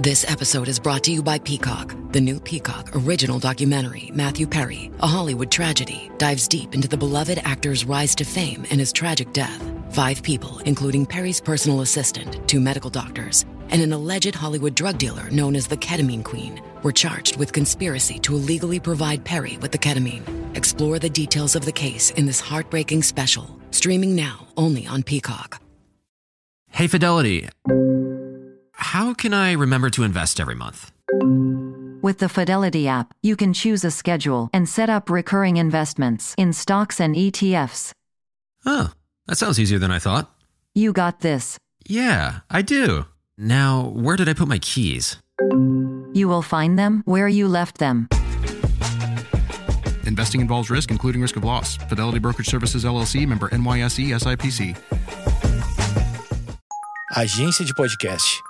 This episode is brought to you by Peacock. The new Peacock original documentary, Matthew Perry, A Hollywood Tragedy, dives deep into the beloved actor's rise to fame and his tragic death. 5 people, including Perry's personal assistant, 2 medical doctors, and an alleged Hollywood drug dealer known as the Ketamine Queen, were charged with conspiracy to illegally provide Perry with the ketamine. Explore the details of the case in this heartbreaking special, streaming now only on Peacock. Hey, Fidelity. How can I remember to invest every month? With the Fidelity app, you can choose a schedule and set up recurring investments in stocks and ETFs. Oh, that sounds easier than I thought. You got this. Yeah, I do. Now, where did I put my keys? You will find them where you left them. Investing involves risk, including risk of loss. Fidelity Brokerage Services, LLC, member NYSE, SIPC. agenciadepodcast.com.br.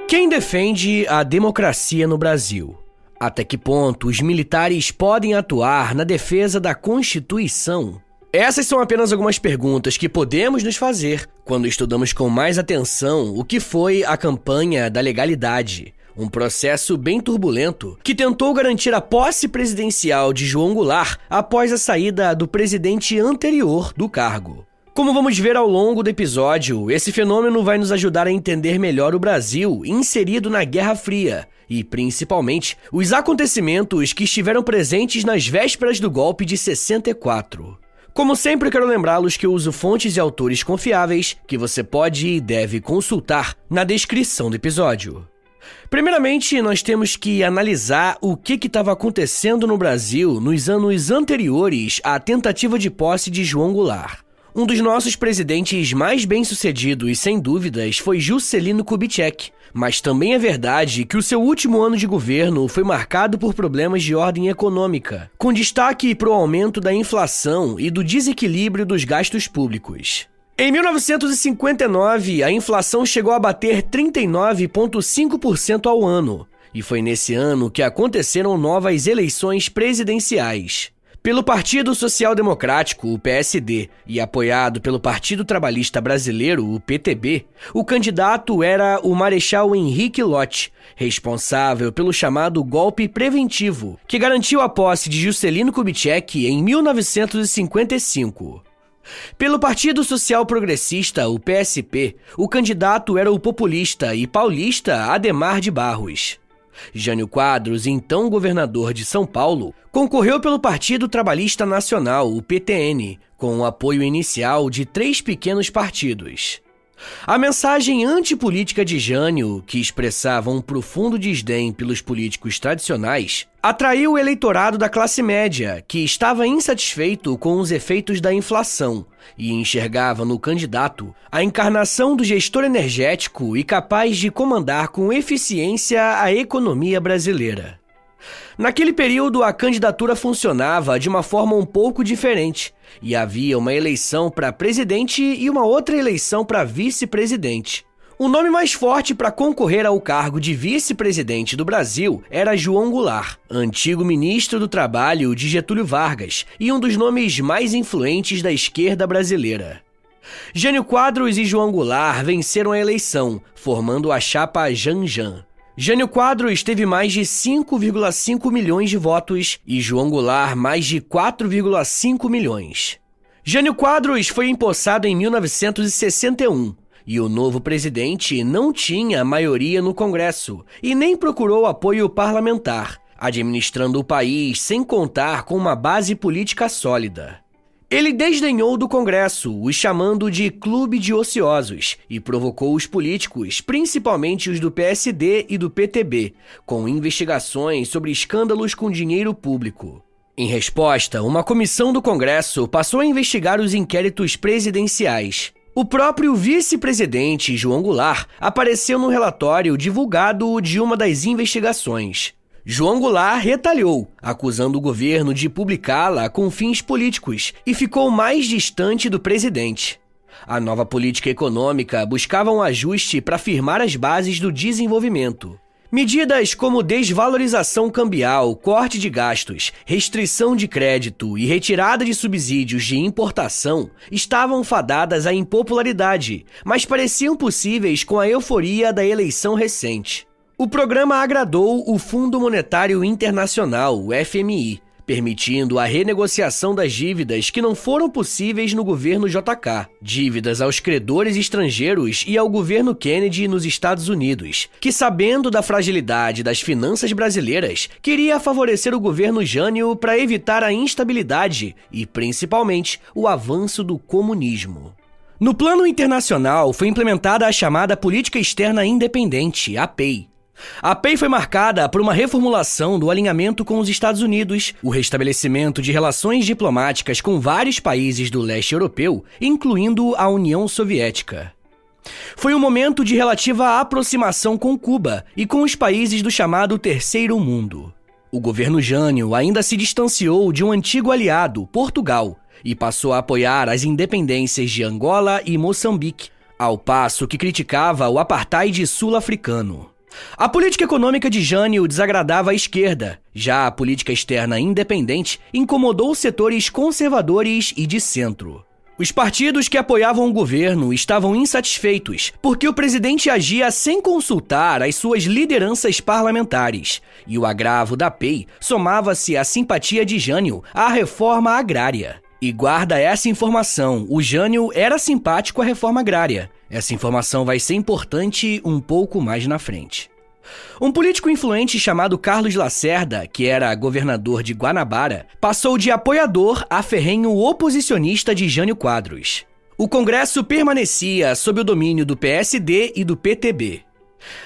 Quem defende a democracia no Brasil? Até que ponto os militares podem atuar na defesa da Constituição? Essas são apenas algumas perguntas que podemos nos fazer quando estudamos com mais atenção o que foi a campanha da legalidade, um processo bem turbulento que tentou garantir a posse presidencial de João Goulart após a saída do presidente anterior do cargo. Como vamos ver ao longo do episódio, esse fenômeno vai nos ajudar a entender melhor o Brasil inserido na Guerra Fria e, principalmente, os acontecimentos que estiveram presentes nas vésperas do golpe de 64. Como sempre, quero lembrá-los que eu uso fontes e autores confiáveis que você pode e deve consultar na descrição do episódio. Primeiramente, nós temos que analisar o que estava acontecendo no Brasil nos anos anteriores à tentativa de posse de João Goulart. Um dos nossos presidentes mais bem-sucedidos, sem dúvidas, foi Juscelino Kubitschek, mas também é verdade que o seu último ano de governo foi marcado por problemas de ordem econômica, com destaque para o aumento da inflação e do desequilíbrio dos gastos públicos. Em 1959, a inflação chegou a bater 39,5% ao ano, e foi nesse ano que aconteceram novas eleições presidenciais. Pelo Partido Social Democrático, o PSD, e apoiado pelo Partido Trabalhista Brasileiro, o PTB, o candidato era o Marechal Henrique Lott, responsável pelo chamado golpe preventivo, que garantiu a posse de Juscelino Kubitschek em 1955. Pelo Partido Social Progressista, o PSP, o candidato era o populista e paulista Adhemar de Barros. Jânio Quadros, então governador de São Paulo, concorreu pelo Partido Trabalhista Nacional, o PTN, com o apoio inicial de 3 pequenos partidos. A mensagem antipolítica de Jânio, que expressava um profundo desdém pelos políticos tradicionais, atraiu o eleitorado da classe média, que estava insatisfeito com os efeitos da inflação e enxergava no candidato a encarnação do gestor energético e capaz de comandar com eficiência a economia brasileira. Naquele período, a candidatura funcionava de uma forma um pouco diferente, e havia uma eleição para presidente e uma outra eleição para vice-presidente. O nome mais forte para concorrer ao cargo de vice-presidente do Brasil era João Goulart, antigo ministro do Trabalho de Getúlio Vargas e um dos nomes mais influentes da esquerda brasileira. Jânio Quadros e João Goulart venceram a eleição, formando a chapa Janjan. Jânio Quadros teve mais de 5,5 milhões de votos e João Goulart mais de 4,5 milhões. Jânio Quadros foi empossado em 1961 e o novo presidente não tinha maioria no Congresso e nem procurou apoio parlamentar, administrando o país sem contar com uma base política sólida. Ele desdenhou do Congresso, os chamando de clube de ociosos, e provocou os políticos, principalmente os do PSD e do PTB, com investigações sobre escândalos com dinheiro público. Em resposta, uma comissão do Congresso passou a investigar os inquéritos presidenciais. O próprio vice-presidente, João Goulart, apareceu no relatório divulgado de uma das investigações. João Goulart retalhou, acusando o governo de publicá-la com fins políticos e ficou mais distante do presidente. A nova política econômica buscava um ajuste para firmar as bases do desenvolvimento. Medidas como desvalorização cambial, corte de gastos, restrição de crédito e retirada de subsídios de importação estavam fadadas à impopularidade, mas pareciam possíveis com a euforia da eleição recente. O programa agradou o Fundo Monetário Internacional, o FMI, permitindo a renegociação das dívidas que não foram possíveis no governo JK, dívidas aos credores estrangeiros e ao governo Kennedy nos Estados Unidos, que, sabendo da fragilidade das finanças brasileiras, queria favorecer o governo Jânio para evitar a instabilidade e, principalmente, o avanço do comunismo. No plano internacional, foi implementada a chamada Política Externa Independente, APEI. A APEI foi marcada por uma reformulação do alinhamento com os Estados Unidos, o restabelecimento de relações diplomáticas com vários países do leste europeu, incluindo a União Soviética. Foi um momento de relativa aproximação com Cuba e com os países do chamado Terceiro Mundo. O governo Jânio ainda se distanciou de um antigo aliado, Portugal, e passou a apoiar as independências de Angola e Moçambique, ao passo que criticava o apartheid sul-africano. A política econômica de Jânio desagradava a esquerda, já a política externa independente incomodou setores conservadores e de centro. Os partidos que apoiavam o governo estavam insatisfeitos porque o presidente agia sem consultar as suas lideranças parlamentares, e o agravo da APEI somava-se à simpatia de Jânio à reforma agrária. E guarda essa informação, o Jânio era simpático à reforma agrária. Essa informação vai ser importante um pouco mais na frente. Um político influente chamado Carlos Lacerda, que era governador de Guanabara, passou de apoiador a ferrenho oposicionista de Jânio Quadros. O Congresso permanecia sob o domínio do PSD e do PTB.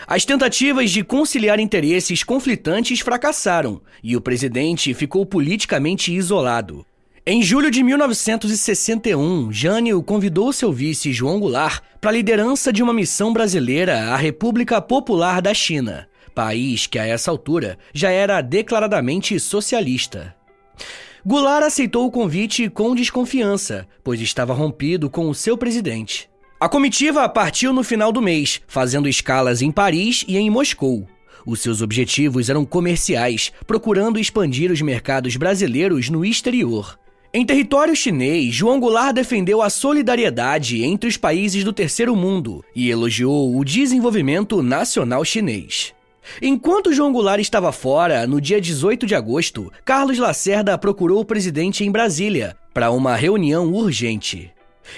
As tentativas de conciliar interesses conflitantes fracassaram e o presidente ficou politicamente isolado. Em julho de 1961, Jânio convidou seu vice João Goulart para a liderança de uma missão brasileira à República Popular da China, país que a essa altura já era declaradamente socialista. Goulart aceitou o convite com desconfiança, pois estava rompido com o seu presidente. A comitiva partiu no final do mês, fazendo escalas em Paris e em Moscou. Os seus objetivos eram comerciais, procurando expandir os mercados brasileiros no exterior. Em território chinês, João Goulart defendeu a solidariedade entre os países do Terceiro Mundo e elogiou o desenvolvimento nacional chinês. Enquanto João Goulart estava fora, no dia 18 de agosto, Carlos Lacerda procurou o presidente em Brasília para uma reunião urgente.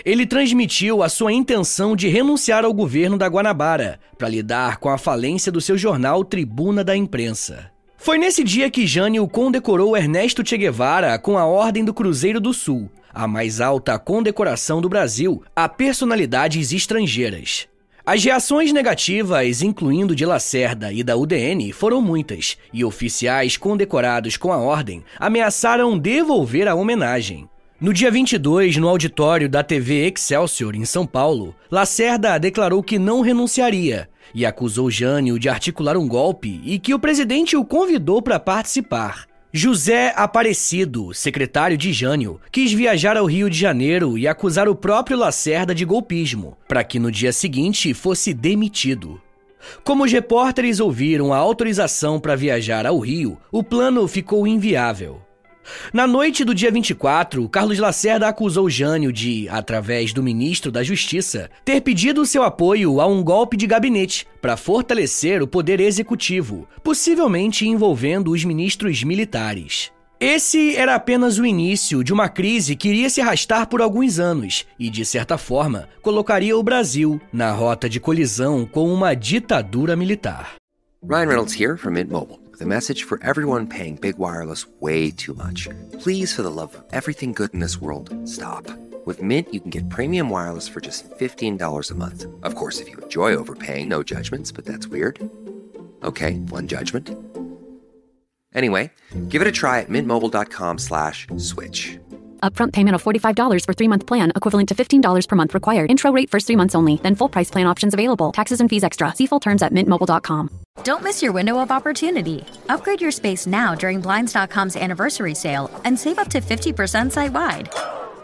Ele transmitiu a sua intenção de renunciar ao governo da Guanabara para lidar com a falência do seu jornal Tribuna da Imprensa. Foi nesse dia que Jânio condecorou Ernesto Che Guevara com a Ordem do Cruzeiro do Sul, a mais alta condecoração do Brasil a personalidades estrangeiras. As reações negativas, incluindo de Lacerda e da UDN, foram muitas, e oficiais condecorados com a ordem ameaçaram devolver a homenagem. No dia 22, no auditório da TV Excelsior, em São Paulo, Lacerda declarou que não renunciaria e acusou Jânio de articular um golpe e que o presidente o convidou para participar. José Aparecido, secretário de Jânio, quis viajar ao Rio de Janeiro e acusar o próprio Lacerda de golpismo, para que no dia seguinte fosse demitido. Como os repórteres ouviram a autorização para viajar ao Rio, o plano ficou inviável. Na noite do dia 24, Carlos Lacerda acusou Jânio de, através do ministro da Justiça, ter pedido seu apoio a um golpe de gabinete para fortalecer o poder executivo, possivelmente envolvendo os ministros militares. Esse era apenas o início de uma crise que iria se arrastar por alguns anos e, de certa forma, colocaria o Brasil na rota de colisão com uma ditadura militar. Ryan Reynolds here from Mint Mobile with a message for everyone paying big wireless way too much. Please, for the love of everything good in this world, stop. With Mint, you can get premium wireless for just $15 a month. Of course, if you enjoy overpaying, no judgments, but that's weird. Okay, one judgment. Anyway, give it a try at mintmobile.com/switch. Upfront payment of $45 for 3-month plan, equivalent to $15 per month required. Intro rate first 3 months only, then full price plan options available. Taxes and fees extra. See full terms at mintmobile.com. Don't miss your window of opportunity. Upgrade your space now during Blinds.com's anniversary sale and save up to 50% site-wide.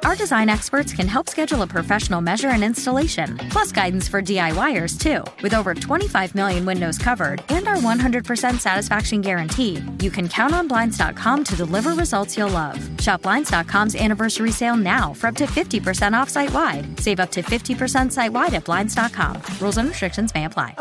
Our design experts can help schedule a professional measure and installation, plus guidance for DIYers too. With over 25 million windows covered and our 100% satisfaction guarantee, you can count on Blinds.com to deliver results you'll love. Shop Blinds.com's anniversary sale now for up to 50% off site-wide. Save up to 50% site-wide at Blinds.com. Rules and restrictions may apply.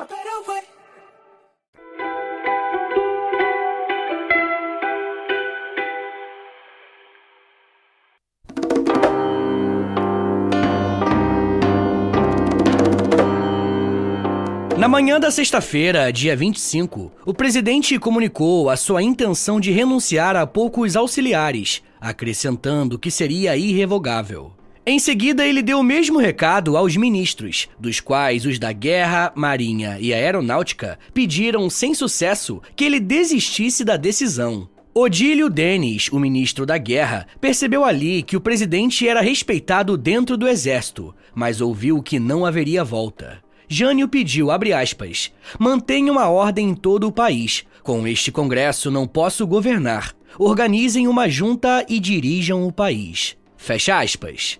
Na manhã da sexta-feira, dia 25, o presidente comunicou a sua intenção de renunciar a poucos auxiliares, acrescentando que seria irrevogável. Em seguida, ele deu o mesmo recado aos ministros, dos quais os da Guerra, Marinha e Aeronáutica pediram sem sucesso que ele desistisse da decisão. Odílio Denis, o ministro da Guerra, percebeu ali que o presidente era respeitado dentro do exército, mas ouviu que não haveria volta. Jânio pediu, abre aspas, mantenham a ordem em todo o país. Com este Congresso não posso governar. Organizem uma junta e dirijam o país. Fecha aspas.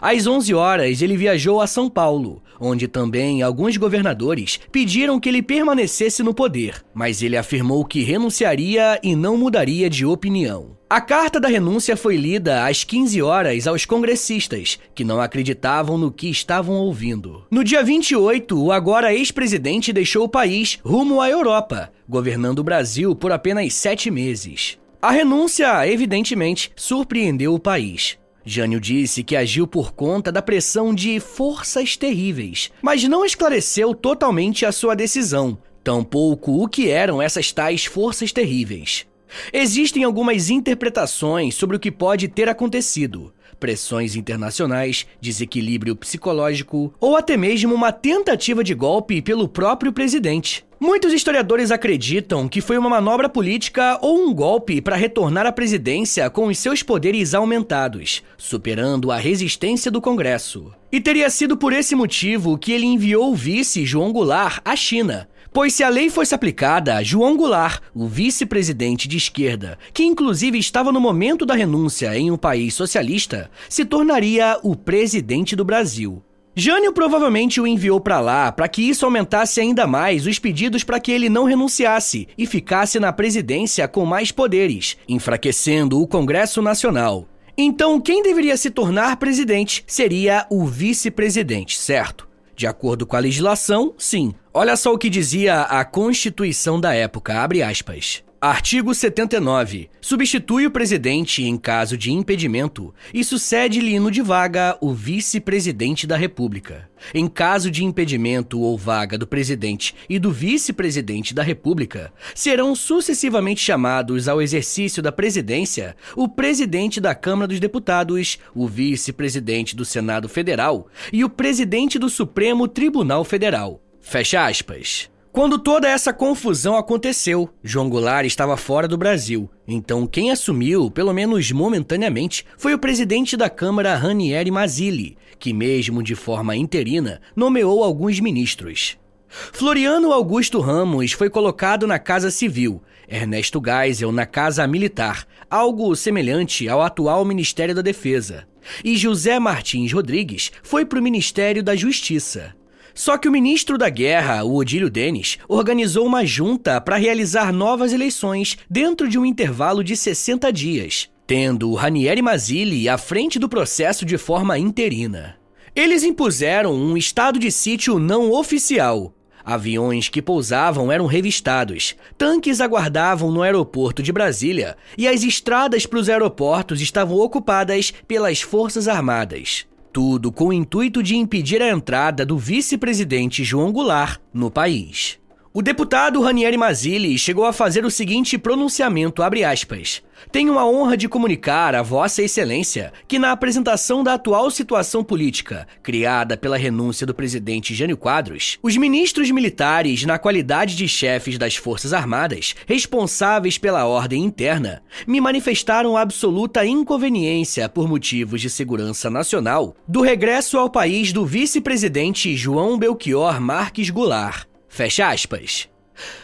Às 11 horas, ele viajou a São Paulo, onde também alguns governadores pediram que ele permanecesse no poder, mas ele afirmou que renunciaria e não mudaria de opinião. A carta da renúncia foi lida às 15 horas aos congressistas, que não acreditavam no que estavam ouvindo. No dia 28, o agora ex-presidente deixou o país rumo à Europa, governando o Brasil por apenas 7 meses. A renúncia, evidentemente, surpreendeu o país. Jânio disse que agiu por conta da pressão de forças terríveis, mas não esclareceu totalmente a sua decisão, tampouco o que eram essas tais forças terríveis. Existem algumas interpretações sobre o que pode ter acontecido. Pressões internacionais, desequilíbrio psicológico ou até mesmo uma tentativa de golpe pelo próprio presidente. Muitos historiadores acreditam que foi uma manobra política ou um golpe para retornar à presidência com os seus poderes aumentados, superando a resistência do Congresso. E teria sido por esse motivo que ele enviou o vice João Goulart à China. Pois se a lei fosse aplicada, João Goulart, o vice-presidente de esquerda, que inclusive estava no momento da renúncia em um país socialista, se tornaria o presidente do Brasil. Jânio provavelmente o enviou para lá para que isso aumentasse ainda mais os pedidos para que ele não renunciasse e ficasse na presidência com mais poderes, enfraquecendo o Congresso Nacional. Então, quem deveria se tornar presidente seria o vice-presidente, certo? De acordo com a legislação, sim. Olha só o que dizia a Constituição da época, abre aspas. Artigo 79. Substitui o presidente em caso de impedimento e sucede-lhe no de vaga o vice-presidente da República. Em caso de impedimento ou vaga do presidente e do vice-presidente da República, serão sucessivamente chamados ao exercício da presidência o presidente da Câmara dos Deputados, o vice-presidente do Senado Federal e o presidente do Supremo Tribunal Federal. Fecha aspas. Quando toda essa confusão aconteceu, João Goulart estava fora do Brasil. Então quem assumiu, pelo menos momentaneamente, foi o presidente da Câmara Ranieri Mazzilli, que mesmo de forma interina, nomeou alguns ministros. Floriano Augusto Ramos foi colocado na Casa Civil, Ernesto Geisel na Casa Militar, algo semelhante ao atual Ministério da Defesa, e José Martins Rodrigues foi para o Ministério da Justiça. Só que o ministro da Guerra, o Odílio Denis, organizou uma junta para realizar novas eleições dentro de um intervalo de 60 dias, tendo o Ranieri Mazzilli à frente do processo de forma interina. Eles impuseram um estado de sítio não oficial. Aviões que pousavam eram revistados, tanques aguardavam no aeroporto de Brasília e as estradas para os aeroportos estavam ocupadas pelas Forças Armadas. Tudo com o intuito de impedir a entrada do vice-presidente João Goulart no país. O deputado Ranieri Mazzilli chegou a fazer o seguinte pronunciamento, abre aspas. Tenho a honra de comunicar a Vossa Excelência que na apresentação da atual situação política, criada pela renúncia do presidente Jânio Quadros, os ministros militares, na qualidade de chefes das Forças Armadas, responsáveis pela ordem interna, me manifestaram absoluta inconveniência por motivos de segurança nacional do regresso ao país do vice-presidente João Belchior Marques Goulart. Fecha aspas.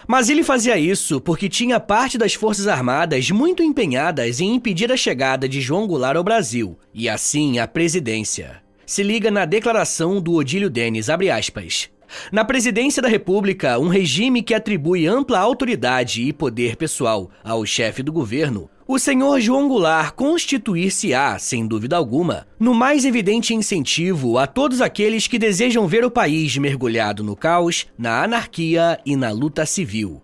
Mas ele fazia isso porque tinha parte das Forças Armadas muito empenhadas em impedir a chegada de João Goulart ao Brasil, e assim a presidência. Se liga na declaração do Odílio Denis, abre aspas. Na presidência da República, um regime que atribui ampla autoridade e poder pessoal ao chefe do governo, o senhor João Goulart constituir-se-á, sem dúvida alguma, no mais evidente incentivo a todos aqueles que desejam ver o país mergulhado no caos, na anarquia e na luta civil.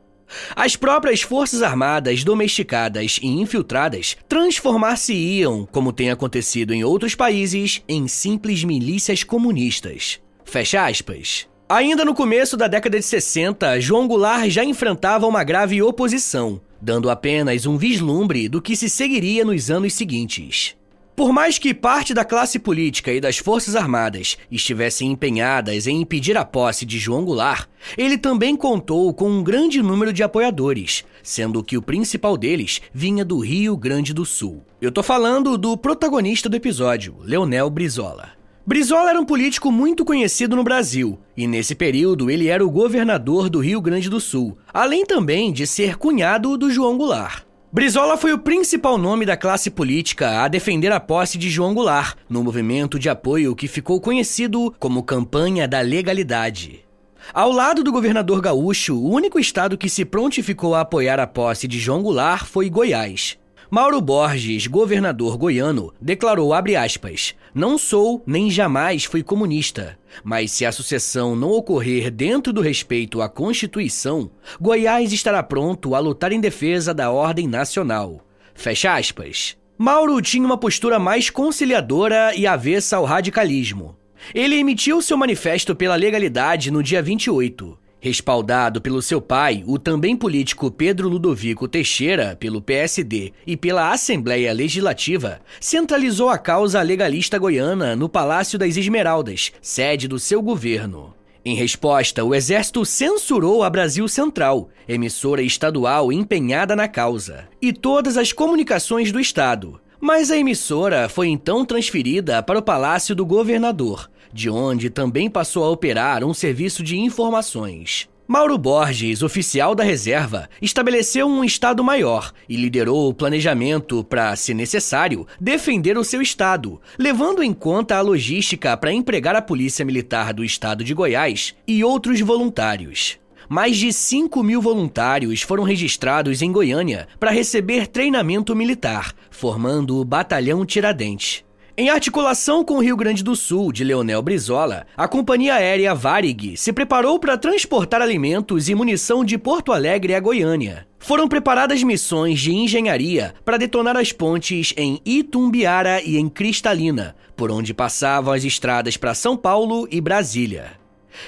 As próprias Forças Armadas domesticadas e infiltradas transformar-se-iam, como tem acontecido em outros países, em simples milícias comunistas. Fecha aspas. Ainda no começo da década de 60, João Goulart já enfrentava uma grave oposição, dando apenas um vislumbre do que se seguiria nos anos seguintes. Por mais que parte da classe política e das Forças Armadas estivessem empenhadas em impedir a posse de João Goulart, ele também contou com um grande número de apoiadores, sendo que o principal deles vinha do Rio Grande do Sul. Eu tô falando do protagonista do episódio, Leonel Brizola. Brizola era um político muito conhecido no Brasil, e nesse período ele era o governador do Rio Grande do Sul, além também de ser cunhado do João Goulart. Brizola foi o principal nome da classe política a defender a posse de João Goulart, no movimento de apoio que ficou conhecido como Campanha da Legalidade. Ao lado do governador gaúcho, o único estado que se prontificou a apoiar a posse de João Goulart foi Goiás. Mauro Borges, governador goiano, declarou, abre aspas, não sou nem jamais fui comunista, mas se a sucessão não ocorrer dentro do respeito à Constituição, Goiás estará pronto a lutar em defesa da ordem nacional. Fecha aspas. Mauro tinha uma postura mais conciliadora e avessa ao radicalismo. Ele emitiu seu manifesto pela legalidade no dia 28. Respaldado pelo seu pai, o também político Pedro Ludovico Teixeira, pelo PSD e pela Assembleia Legislativa, centralizou a causa legalista goiana no Palácio das Esmeraldas, sede do seu governo. Em resposta, o Exército censurou a Brasil Central, emissora estadual empenhada na causa, e todas as comunicações do Estado. Mas a emissora foi então transferida para o Palácio do Governador, de onde também passou a operar um serviço de informações. Mauro Borges, oficial da reserva, estabeleceu um estado maior e liderou o planejamento para, se necessário, defender o seu estado, levando em conta a logística para empregar a Polícia Militar do Estado de Goiás e outros voluntários. Mais de 5.000 voluntários foram registrados em Goiânia para receber treinamento militar, formando o Batalhão Tiradentes. Em articulação com o Rio Grande do Sul, de Leonel Brizola, a companhia aérea Varig se preparou para transportar alimentos e munição de Porto Alegre a Goiânia. Foram preparadas missões de engenharia para detonar as pontes em Itumbiara e em Cristalina, por onde passavam as estradas para São Paulo e Brasília.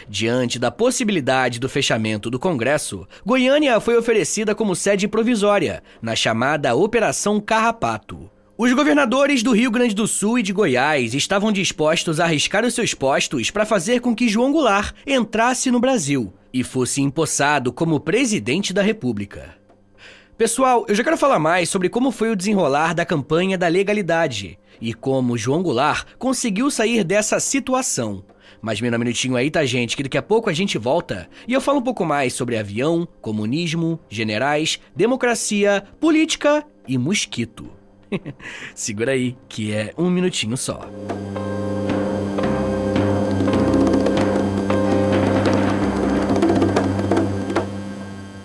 Diante da possibilidade do fechamento do Congresso, Goiânia foi oferecida como sede provisória, na chamada Operação Carrapato. Os governadores do Rio Grande do Sul e de Goiás estavam dispostos a arriscar os seus postos para fazer com que João Goulart entrasse no Brasil e fosse empossado como presidente da República. Pessoal, eu já quero falar mais sobre como foi o desenrolar da campanha da legalidade e como João Goulart conseguiu sair dessa situação. Mas me dá um minutinho aí, tá, gente, que daqui a pouco a gente volta e eu falo um pouco mais sobre avião, comunismo, generais, democracia, política e mosquito. Segura aí, que é um minutinho só.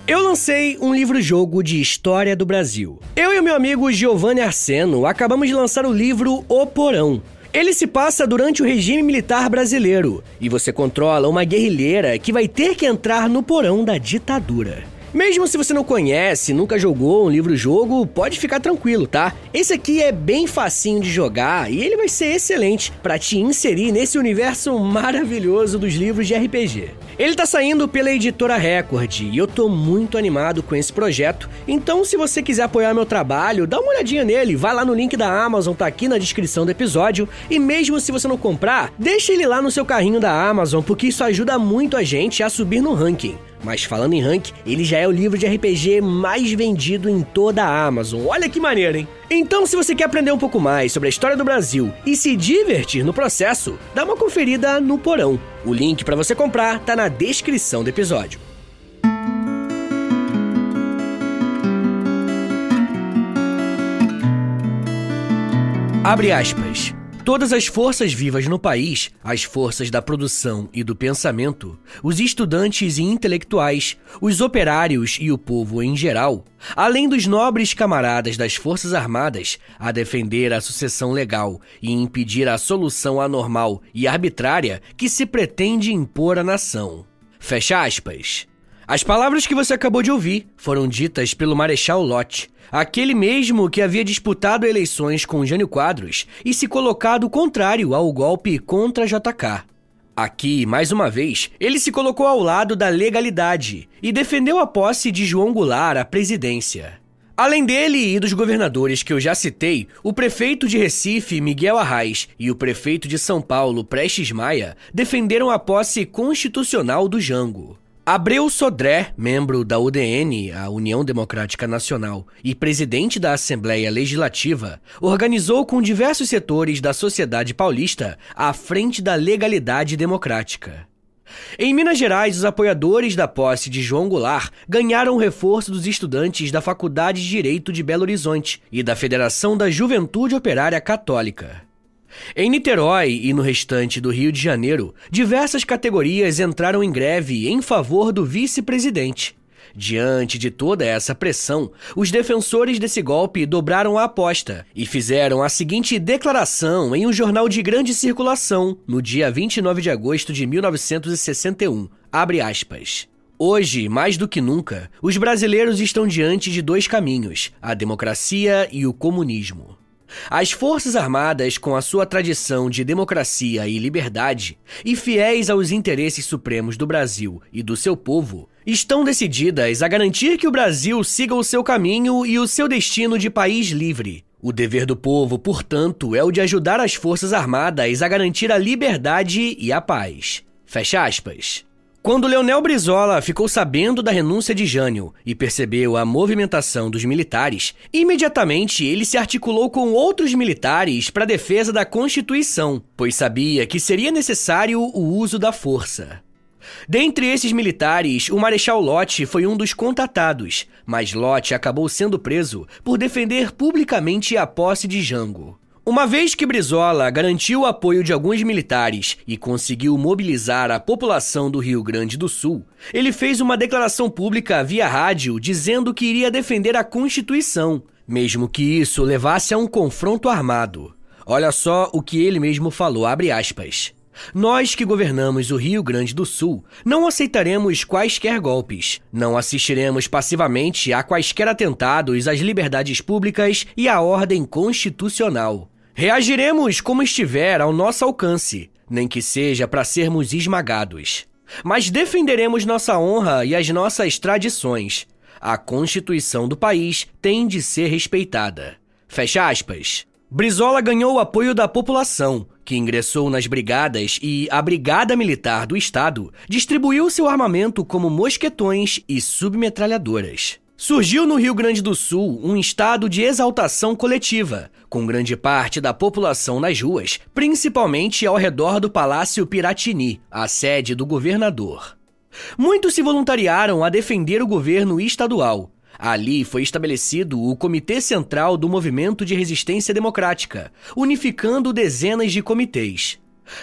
Eu lancei um livro-jogo de história do Brasil. Eu e o meu amigo Giovanni Arseno acabamos de lançar o livro O Porão. Ele se passa durante o regime militar brasileiro e você controla uma guerrilheira que vai ter que entrar no porão da ditadura. Mesmo se você não conhece, nunca jogou um livro-jogo, pode ficar tranquilo, tá? Esse aqui é bem facinho de jogar e ele vai ser excelente para te inserir nesse universo maravilhoso dos livros de RPG. Ele tá saindo pela editora Record e eu tô muito animado com esse projeto, então se você quiser apoiar meu trabalho, dá uma olhadinha nele, vai lá no link da Amazon, tá aqui na descrição do episódio, e mesmo se você não comprar, deixa ele lá no seu carrinho da Amazon, porque isso ajuda muito a gente a subir no ranking. Mas falando em ranking, ele já é o livro de RPG mais vendido em toda a Amazon. Olha que maneiro, hein? Então, se você quer aprender um pouco mais sobre a história do Brasil e se divertir no processo, dá uma conferida no Porão. O link para você comprar tá na descrição do episódio. Abre aspas. Todas as forças vivas no país, as forças da produção e do pensamento, os estudantes e intelectuais, os operários e o povo em geral, além dos nobres camaradas das Forças Armadas, a defender a sucessão legal e impedir a solução anormal e arbitrária que se pretende impor à nação. Fecha aspas. As palavras que você acabou de ouvir foram ditas pelo Marechal Lott, aquele mesmo que havia disputado eleições com Jânio Quadros e se colocado contrário ao golpe contra JK. Aqui, mais uma vez, ele se colocou ao lado da legalidade e defendeu a posse de João Goulart à presidência. Além dele e dos governadores que eu já citei, o prefeito de Recife, Miguel Arraes, e o prefeito de São Paulo, Prestes Maia, defenderam a posse constitucional do Jango. Abreu Sodré, membro da UDN, a União Democrática Nacional, e presidente da Assembleia Legislativa, organizou com diversos setores da sociedade paulista a Frente da Legalidade Democrática. Em Minas Gerais, os apoiadores da posse de João Goulart ganharam o reforço dos estudantes da Faculdade de Direito de Belo Horizonte e da Federação da Juventude Operária Católica. Em Niterói e no restante do Rio de Janeiro, diversas categorias entraram em greve em favor do vice-presidente. Diante de toda essa pressão, os defensores desse golpe dobraram a aposta e fizeram a seguinte declaração em um jornal de grande circulação no dia 29 de agosto de 1961, abre aspas. Hoje, mais do que nunca, os brasileiros estão diante de dois caminhos, a democracia e o comunismo. As Forças Armadas, com a sua tradição de democracia e liberdade, e fiéis aos interesses supremos do Brasil e do seu povo, estão decididas a garantir que o Brasil siga o seu caminho e o seu destino de país livre. O dever do povo, portanto, é o de ajudar as Forças Armadas a garantir a liberdade e a paz. Fecha aspas. Quando Leonel Brizola ficou sabendo da renúncia de Jânio e percebeu a movimentação dos militares, imediatamente ele se articulou com outros militares para a defesa da Constituição, pois sabia que seria necessário o uso da força. Dentre esses militares, o Marechal Lott foi um dos contatados, mas Lott acabou sendo preso por defender publicamente a posse de Jango. Uma vez que Brizola garantiu o apoio de alguns militares e conseguiu mobilizar a população do Rio Grande do Sul, ele fez uma declaração pública via rádio dizendo que iria defender a Constituição, mesmo que isso levasse a um confronto armado. Olha só o que ele mesmo falou, abre aspas. Nós que governamos o Rio Grande do Sul não aceitaremos quaisquer golpes, não assistiremos passivamente a quaisquer atentados às liberdades públicas e à ordem constitucional. Reagiremos como estiver ao nosso alcance, nem que seja para sermos esmagados. Mas defenderemos nossa honra e as nossas tradições. A Constituição do país tem de ser respeitada. Fecha aspas. Brizola ganhou o apoio da população, que ingressou nas brigadas e a Brigada Militar do Estado distribuiu seu armamento como mosquetões e submetralhadoras. Surgiu no Rio Grande do Sul um estado de exaltação coletiva, com grande parte da população nas ruas, principalmente ao redor do Palácio Piratini, a sede do governador. Muitos se voluntariaram a defender o governo estadual. Ali foi estabelecido o Comitê Central do Movimento de Resistência Democrática, unificando dezenas de comitês.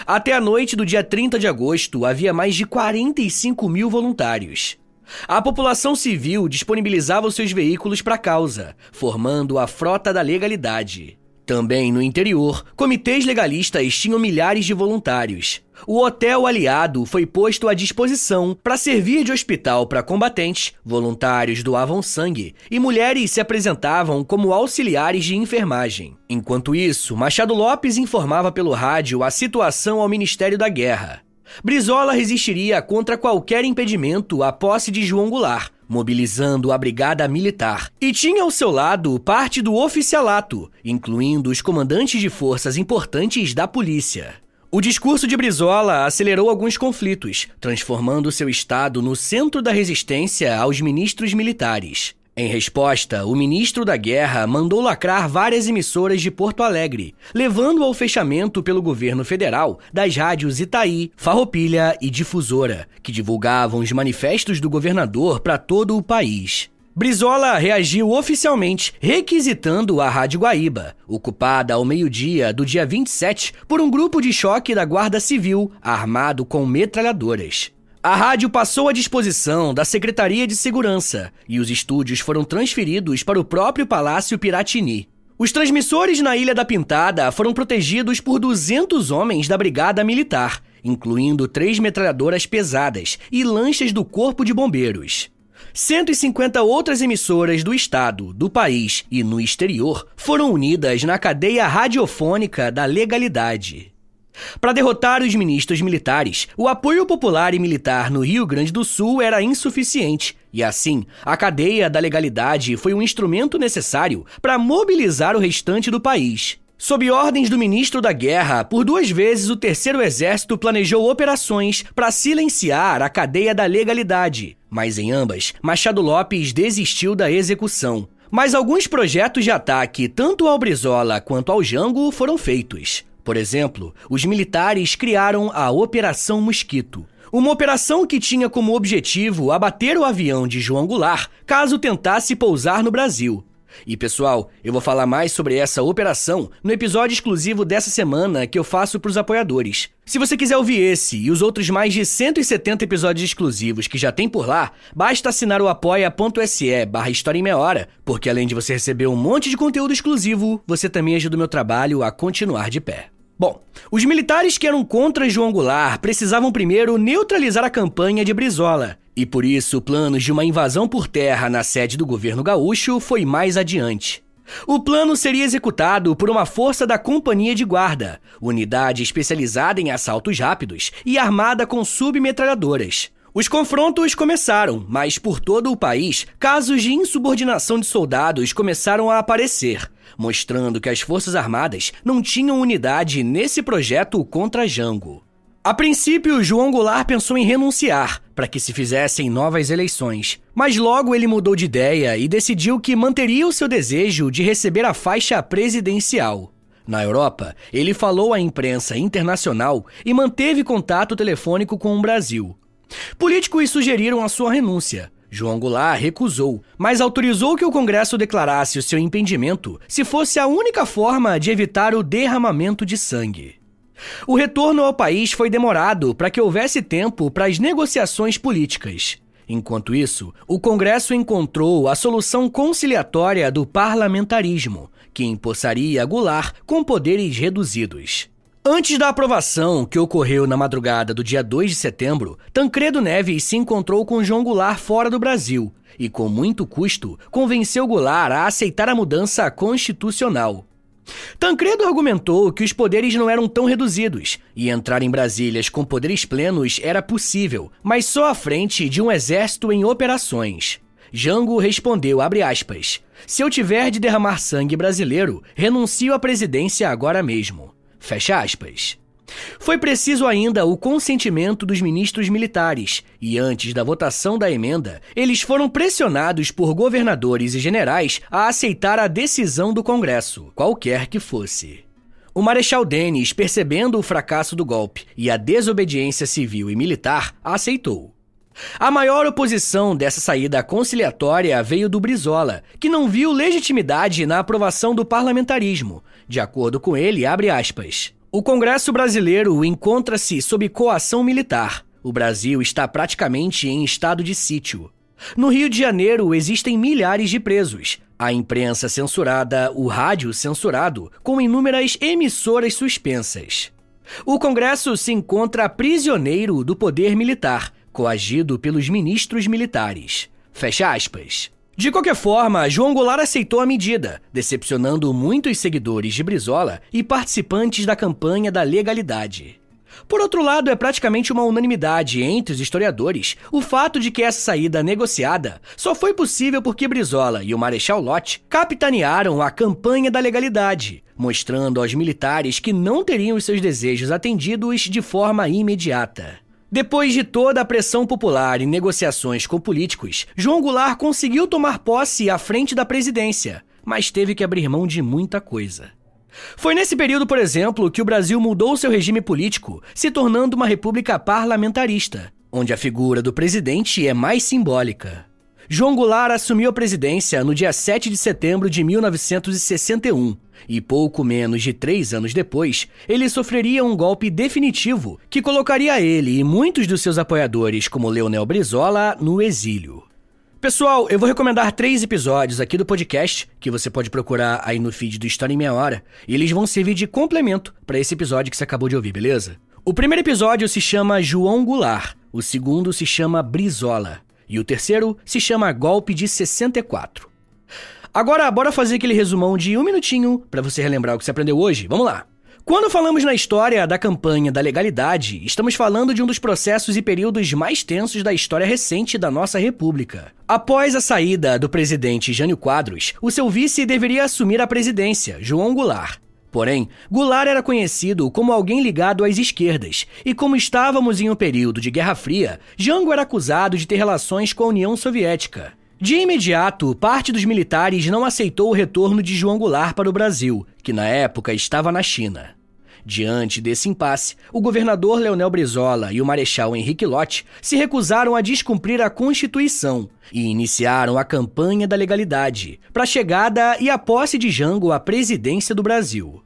Até a noite do dia 30 de agosto, havia mais de 45 mil voluntários. A população civil disponibilizava os seus veículos para a causa, formando a Frota da Legalidade. Também no interior, comitês legalistas tinham milhares de voluntários. O Hotel Aliado foi posto à disposição para servir de hospital para combatentes, voluntários doavam sangue e mulheres se apresentavam como auxiliares de enfermagem. Enquanto isso, Machado Lopes informava pelo rádio a situação ao Ministério da Guerra. Brizola resistiria contra qualquer impedimento à posse de João Goulart, mobilizando a Brigada Militar, e tinha ao seu lado parte do oficialato, incluindo os comandantes de forças importantes da polícia. O discurso de Brizola acelerou alguns conflitos, transformando seu estado no centro da resistência aos ministros militares. Em resposta, o ministro da Guerra mandou lacrar várias emissoras de Porto Alegre, levando ao fechamento pelo governo federal das rádios Itaí, Farroupilha e Difusora, que divulgavam os manifestos do governador para todo o país. Brizola reagiu oficialmente, requisitando a Rádio Guaíba, ocupada ao meio-dia do dia 27 por um grupo de choque da Guarda Civil, armado com metralhadoras. A rádio passou à disposição da Secretaria de Segurança e os estúdios foram transferidos para o próprio Palácio Piratini. Os transmissores na Ilha da Pintada foram protegidos por 200 homens da Brigada Militar, incluindo 3 metralhadoras pesadas e lanchas do Corpo de Bombeiros. 150 outras emissoras do estado, do país e no exterior foram unidas na cadeia radiofônica da legalidade. Para derrotar os ministros militares, o apoio popular e militar no Rio Grande do Sul era insuficiente, e assim, a cadeia da legalidade foi um instrumento necessário para mobilizar o restante do país. Sob ordens do ministro da Guerra, por 2 vezes o Terceiro Exército planejou operações para silenciar a cadeia da legalidade, mas em ambas, Machado Lopes desistiu da execução. Mas alguns projetos de ataque, tanto ao Brizola quanto ao Jango, foram feitos. Por exemplo, os militares criaram a Operação Mosquito, uma operação que tinha como objetivo abater o avião de João Goulart caso tentasse pousar no Brasil. E pessoal, eu vou falar mais sobre essa operação no episódio exclusivo dessa semana que eu faço para os apoiadores. Se você quiser ouvir esse e os outros mais de 170 episódios exclusivos que já tem por lá, basta assinar o apoia.se/História em Meia Hora, porque além de você receber um monte de conteúdo exclusivo, você também ajuda o meu trabalho a continuar de pé. Bom, os militares que eram contra João Goulart precisavam primeiro neutralizar a campanha de Brizola, e por isso planos de uma invasão por terra na sede do governo gaúcho foi mais adiante. O plano seria executado por uma força da Companhia de Guarda, unidade especializada em assaltos rápidos e armada com submetralhadoras. Os confrontos começaram, mas por todo o país, casos de insubordinação de soldados começaram a aparecer, mostrando que as Forças Armadas não tinham unidade nesse projeto contra Jango. A princípio, João Goulart pensou em renunciar para que se fizessem novas eleições, mas logo ele mudou de ideia e decidiu que manteria o seu desejo de receber a faixa presidencial. Na Europa, ele falou à imprensa internacional e manteve contato telefônico com o Brasil. Políticos sugeriram a sua renúncia. João Goulart recusou, mas autorizou que o Congresso declarasse o seu impedimento se fosse a única forma de evitar o derramamento de sangue. O retorno ao país foi demorado para que houvesse tempo para as negociações políticas. Enquanto isso, o Congresso encontrou a solução conciliatória do parlamentarismo, que empossaria Goulart com poderes reduzidos. Antes da aprovação, que ocorreu na madrugada do dia 2 de setembro, Tancredo Neves se encontrou com João Goulart fora do Brasil e, com muito custo, convenceu Goulart a aceitar a mudança constitucional. Tancredo argumentou que os poderes não eram tão reduzidos e entrar em Brasília com poderes plenos era possível, mas só à frente de um exército em operações. Jango respondeu, abre aspas, se eu tiver de derramar sangue brasileiro, renuncio à presidência agora mesmo. Fecha aspas. Foi preciso ainda o consentimento dos ministros militares e antes da votação da emenda, eles foram pressionados por governadores e generais a aceitar a decisão do Congresso, qualquer que fosse. O Marechal Denis, percebendo o fracasso do golpe e a desobediência civil e militar, aceitou. A maior oposição dessa saída conciliatória veio do Brizola, que não viu legitimidade na aprovação do parlamentarismo. De acordo com ele, abre aspas, o Congresso brasileiro encontra-se sob coação militar. O Brasil está praticamente em estado de sítio. No Rio de Janeiro existem milhares de presos. A imprensa censurada, o rádio censurado, com inúmeras emissoras suspensas. O Congresso se encontra prisioneiro do poder militar, coagido pelos ministros militares. Fecha aspas. De qualquer forma, João Goulart aceitou a medida, decepcionando muitos seguidores de Brizola e participantes da campanha da legalidade. Por outro lado, é praticamente uma unanimidade entre os historiadores o fato de que essa saída negociada só foi possível porque Brizola e o Marechal Lott capitanearam a campanha da legalidade, mostrando aos militares que não teriam os seus desejos atendidos de forma imediata. Depois de toda a pressão popular e negociações com políticos, João Goulart conseguiu tomar posse à frente da presidência, mas teve que abrir mão de muita coisa. Foi nesse período, por exemplo, que o Brasil mudou seu regime político, se tornando uma república parlamentarista, onde a figura do presidente é mais simbólica. João Goulart assumiu a presidência no dia 7 de setembro de 1961 e pouco menos de 3 anos depois, ele sofreria um golpe definitivo que colocaria ele e muitos dos seus apoiadores, como Leonel Brizola, no exílio. Pessoal, eu vou recomendar 3 episódios aqui do podcast, que você pode procurar aí no feed do História em Meia Hora, e eles vão servir de complemento para esse episódio que você acabou de ouvir, beleza? O primeiro episódio se chama João Goulart, o segundo se chama Brizola, e o terceiro se chama Golpe de 64. Agora, bora fazer aquele resumão de 1 minutinho para você relembrar o que você aprendeu hoje. Vamos lá! Quando falamos na história da campanha da legalidade, estamos falando de um dos processos e períodos mais tensos da história recente da nossa república. Após a saída do presidente Jânio Quadros, o seu vice deveria assumir a presidência, João Goulart. Porém, Goulart era conhecido como alguém ligado às esquerdas, e como estávamos em um período de Guerra Fria, Jango era acusado de ter relações com a União Soviética. De imediato, parte dos militares não aceitou o retorno de João Goulart para o Brasil, que na época estava na China. Diante desse impasse, o governador Leonel Brizola e o marechal Henrique Lott se recusaram a descumprir a Constituição e iniciaram a campanha da legalidade para a chegada e a posse de Jango à presidência do Brasil.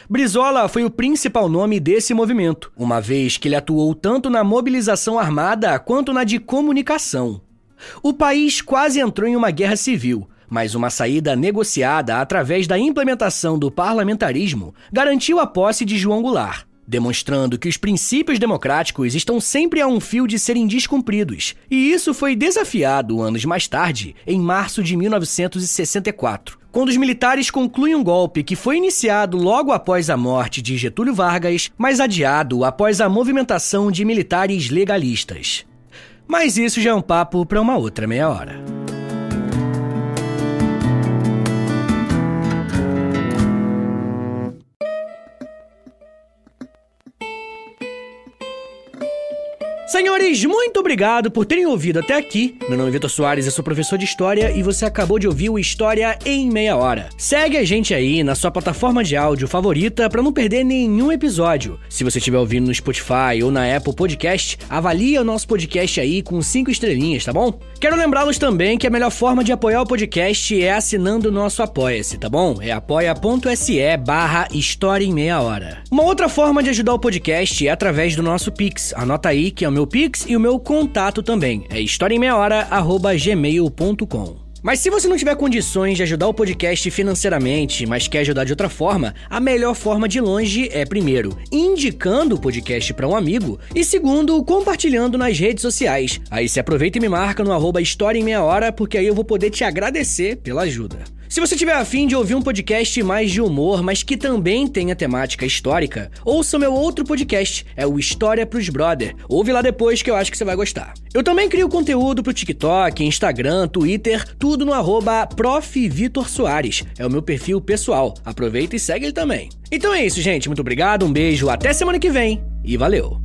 Brizola foi o principal nome desse movimento, uma vez que ele atuou tanto na mobilização armada quanto na de comunicação. O país quase entrou em uma guerra civil, mas uma saída negociada através da implementação do parlamentarismo garantiu a posse de João Goulart, demonstrando que os princípios democráticos estão sempre a um fio de serem descumpridos, e isso foi desafiado anos mais tarde, em março de 1964, quando os militares concluem um golpe que foi iniciado logo após a morte de Getúlio Vargas, mas adiado após a movimentação de militares legalistas. Mas isso já é um papo para uma outra meia hora. Senhores, muito obrigado por terem ouvido até aqui. Meu nome é Vitor Soares, eu sou professor de História e você acabou de ouvir o História em Meia Hora. Segue a gente aí na sua plataforma de áudio favorita para não perder nenhum episódio. Se você estiver ouvindo no Spotify ou na Apple Podcast, avalia o nosso podcast aí com 5 estrelinhas, tá bom? Quero lembrá-los também que a melhor forma de apoiar o podcast é assinando o nosso Apoia-se, tá bom? É apoia.se/História em Meia Hora. Uma outra forma de ajudar o podcast é através do nosso Pix. Anota aí que é o meu Pix e o meu contato também. É historiaemmeiahora@gmail.com. Mas se você não tiver condições de ajudar o podcast financeiramente, mas quer ajudar de outra forma, a melhor forma de longe é, primeiro, indicando o podcast para um amigo e, segundo, compartilhando nas redes sociais. Aí você aproveita e me marca no @História em Meia Hora, porque aí eu vou poder te agradecer pela ajuda. Se você tiver a fim de ouvir um podcast mais de humor, mas que também tenha temática histórica, ouça o meu outro podcast, é o História pros Brother. Ouve lá depois que eu acho que você vai gostar. Eu também crio conteúdo pro TikTok, Instagram, Twitter, tudo no @Prof. Vitor Soares. É o meu perfil pessoal. Aproveita e segue ele também. Então é isso, gente. Muito obrigado, um beijo, até semana que vem e valeu!